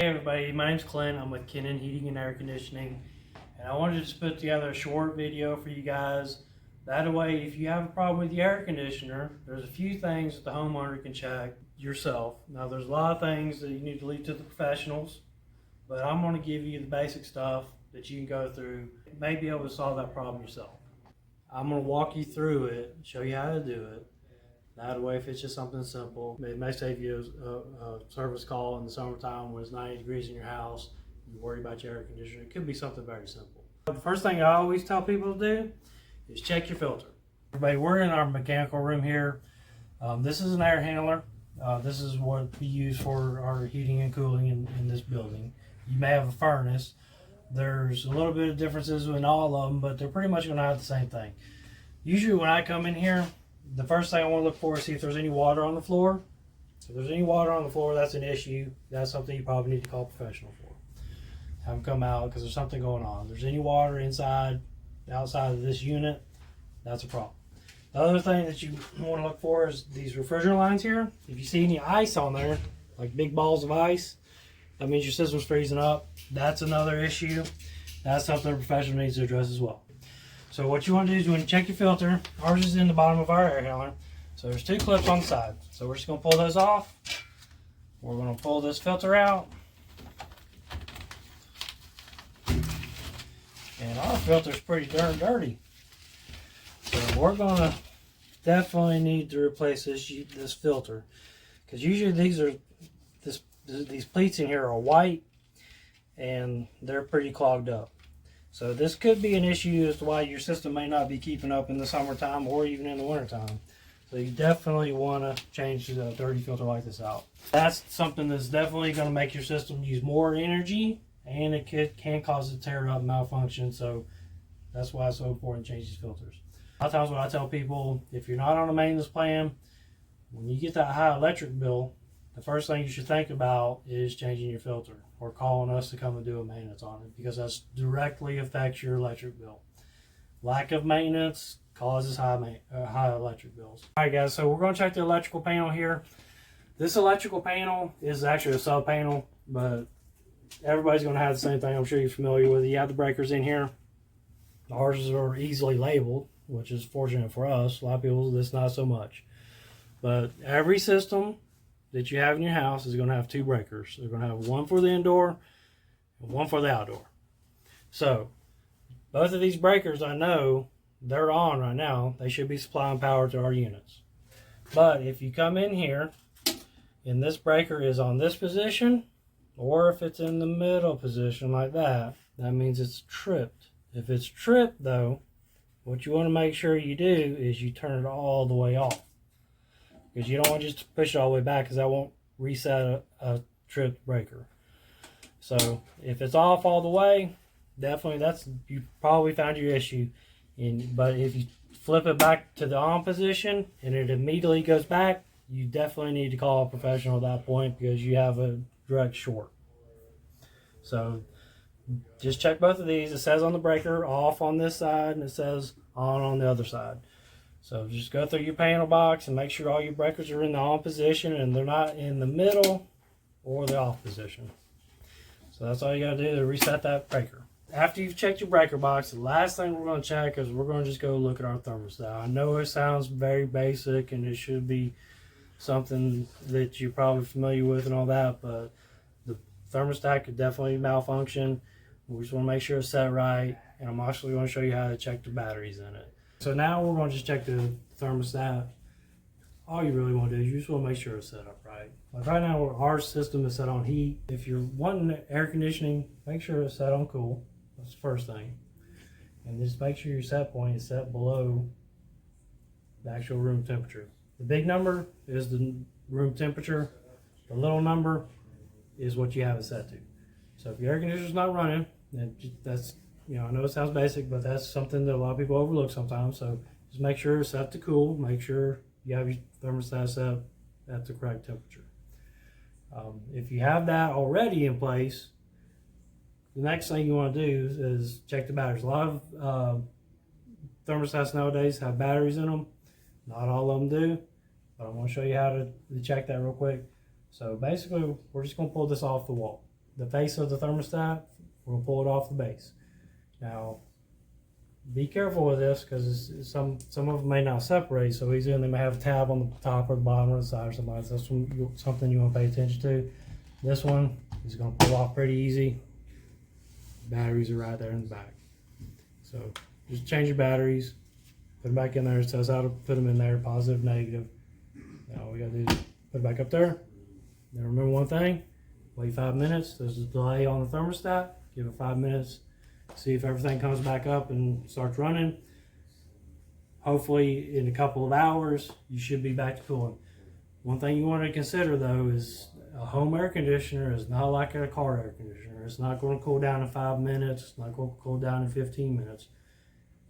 Hey everybody, my name's Clint. I'm with Kennon Heating and Air Conditioning, and I wanted to just put together a short video for you guys. That way, if you have a problem with the air conditioner, there's a few things that the homeowner can check yourself. Now, there's a lot of things that you need to leave to the professionals, but I'm going to give you the basic stuff that you can go through and may be able to solve that problem yourself. I'm going to walk you through it, show you how to do it. That way, if it's just something simple, it may save you a service call in the summertime when it's 90 degrees in your house. You worry about your air conditioner. It could be something very simple. The first thing I always tell people to do is check your filter. Everybody, we're in our mechanical room here. This is an air handler. This is what we use for our heating and cooling in this building. You may have a furnace. There's a little bit of differences in all of them, but they're pretty much going to have the same thing. Usually when I come in here, the first thing I want to look for is see if there's any water on the floor. If there's any water on the floor, that's an issue. That's something you probably need to call a professional for. Have them come out because there's something going on. If there's any water inside, outside of this unit, that's a problem. The other thing that you want to look for is these refrigerant lines here. If you see any ice on there, like big balls of ice, that means your system's freezing up. That's another issue. That's something a professional needs to address as well. So what you want to do is you want to check your filter. Ours is in the bottom of our air handler. So there's two clips on the side. So we're just going to pull those off. We're going to pull this filter out. And our filter's pretty darn dirty. So we're going to definitely need to replace this filter. Because usually these pleats in here are white and they're pretty clogged up. So this could be an issue as to why your system may not be keeping up in the summertime or even in the wintertime. So you definitely want to change the dirty filter like this out. That's something that's definitely going to make your system use more energy, and it can cause it to tear up and malfunction. So that's why it's so important to change these filters. A lot of times what I tell people, if you're not on a maintenance plan, when you get that high electric bill, the first thing you should think about is changing your filter or calling us to come and do a maintenance on it, because that directly affects your electric bill. Lack of maintenance causes high electric bills. Alright guys, so we're going to check the electrical panel here. This electrical panel is actually a sub panel, but everybody's going to have the same thing. I'm sure you're familiar with it. You have the breakers in here. Ours are easily labeled, which is fortunate for us. A lot of people, this not so much. But every system that you have in your house is going to have two breakers. They're going to have one for the indoor and one for the outdoor. So both of these breakers, I know they're on right now. They should be supplying power to our units. But if you come in here and this breaker is on this position, or if it's in the middle position like that, that means it's tripped. If it's tripped though, what you want to make sure you do is you turn it all the way off. Because you don't want to just push it all the way back, because that won't reset a tripped breaker. So if it's off all the way, definitely you probably found your issue. But if you flip it back to the on position and it immediately goes back, you definitely need to call a professional at that point, because you have a direct short. So just check both of these. It says on the breaker off on this side and it says on the other side. So just go through your panel box and make sure all your breakers are in the on position and they're not in the middle or the off position. So that's all you got to do to reset that breaker. After you've checked your breaker box, the last thing we're going to check is we're going to just go look at our thermostat. I know it sounds very basic and it should be something that you're probably familiar with and all that, but the thermostat could definitely malfunction. We just want to make sure it's set right, and I'm actually going to show you how to check the batteries in it. So now we're going to just check the thermostat. All you really want to do is you just want to make sure it's set up right. Like right now, our system is set on heat. If you're wanting air conditioning, make sure it's set on cool. That's the first thing. And just make sure your set point is set below the actual room temperature. The big number is the room temperature. The little number is what you have it set to. So if your air conditioner's not running, then that's, I know it sounds basic, but that's something that a lot of people overlook sometimes. So just make sure it's set to cool. Make sure you have your thermostat set at the correct temperature. If you have that already in place, the next thing you want to do is check the batteries. A lot of thermostats nowadays have batteries in them. Not all of them do, but I'm going to show you how to check that real quick. So basically, we're just going to pull this off the wall. the face of the thermostat, we'll pull it off the base. Now, be careful with this because some of them may not separate so easy, and they may have a tab on the top or the bottom or the side or something. That's something you want to pay attention to. This one is going to pull off pretty easy. Batteries are right there in the back. So just change your batteries, put them back in there. It says how to put them in there, positive, negative. Now all we got to do is put it back up there. Then remember one thing, wait 5 minutes. There's a delay on the thermostat. Give it 5 minutes. See if everything comes back up and starts running. Hopefully in a couple of hours, you should be back to cooling. One thing you want to consider though is a home air conditioner is not like a car air conditioner. It's not going to cool down in 5 minutes. It's not going to cool down in 15 minutes.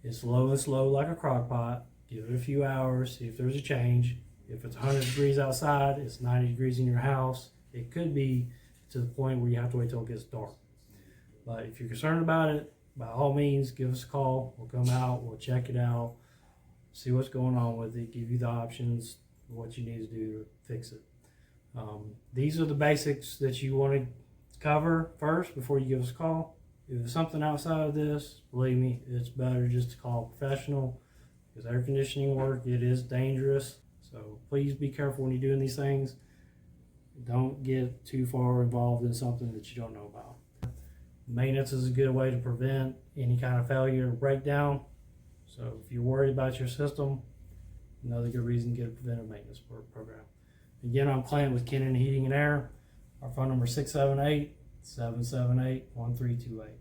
It's low and slow like a crock pot. Give it a few hours, see if there's a change. If it's 100 degrees outside, it's 90 degrees in your house. It could be to the point where you have to wait till it gets dark. But if you're concerned about it, by all means, give us a call. We'll come out, we'll check it out, see what's going on with it, give you the options, what you need to do to fix it. These are the basics that you want to cover first before you give us a call. If it's something outside of this, believe me, it's better just to call a professional because air conditioning work, it is dangerous. So please be careful when you're doing these things. Don't get too far involved in something that you don't know about. Maintenance is a good way to prevent any kind of failure or breakdown. So if you're worried about your system, another good reason to get a preventive maintenance program. Again, I'm Clint with Kennon Heating and Air. Our phone number is 678-778-1328.